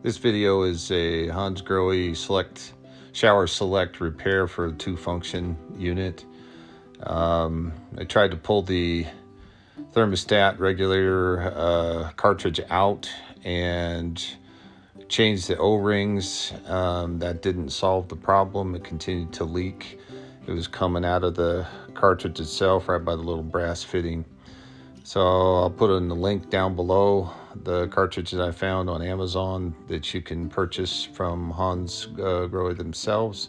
This video is a Hansgrohe ShowerSelect repair for a 2-function unit. I tried to pull the thermostat regulator cartridge out and change the O-rings. That didn't solve the problem. It continued to leak. It was coming out of the cartridge itself right by the little brass fitting. So I'll put in the link down below, the cartridge that I found on Amazon that you can purchase from Hansgrohe themselves.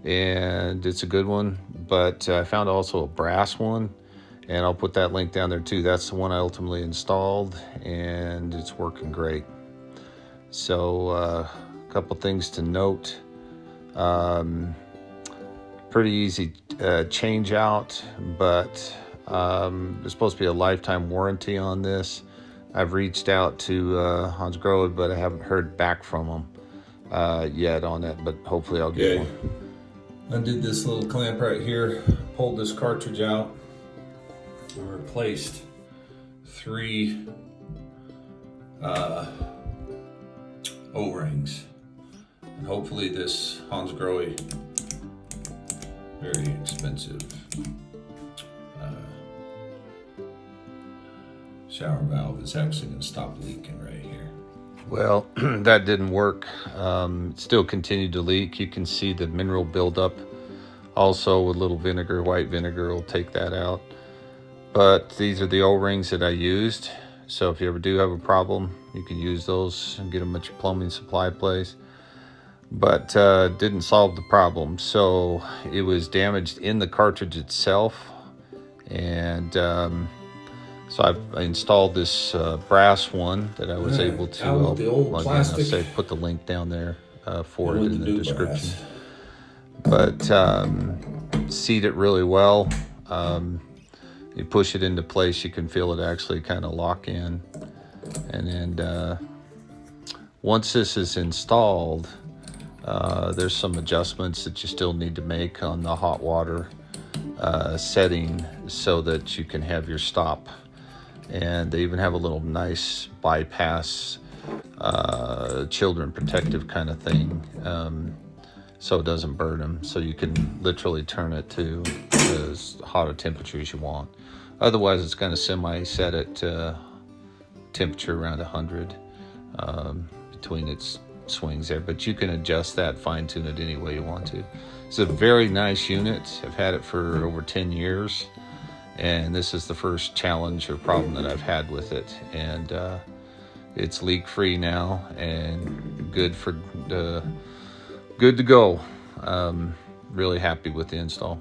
And it's a good one, but I found also a brass one, and I'll put that link down there too. That's the one I ultimately installed, and it's working great. So a couple things to note. Pretty easy change out, but there's supposed to be a lifetime warranty on this. I've reached out to Hansgrohe, but I haven't heard back from them yet on it, but hopefully I'll get one. Undid this little clamp right here, pulled this cartridge out, and replaced 3 O-rings. And hopefully this Hansgrohe, very expensive shower valve is actually going to stop leaking right here. Well, that didn't work. It still continued to leak. You can see the mineral buildup. Also with little vinegar, white vinegar will take that out. But these are the O-rings that I used. So if you ever do have a problem, you can use those and get them at your plumbing supply place. But didn't solve the problem. So it was damaged in the cartridge itself. And so I installed this brass one that I was able to plug in. I'll say put the link down there for it in the description. But seat it really well. You push it into place, you can feel it actually kind of lock in. And then once this is installed, there's some adjustments that you still need to make on the hot water setting so that you can have your stop. And they even have a little nice bypass children protective kind of thing, so it doesn't burn them. So you can literally turn it to as hot a temperature as you want. Otherwise, it's going to semi-set at temperature around 100 between its swings there. But you can adjust that, fine-tune it any way you want to. It's a very nice unit. I've had it for over 10 years. And this is the first challenge or problem that I've had with it. And it's leak-free now and good to go. Really happy with the install.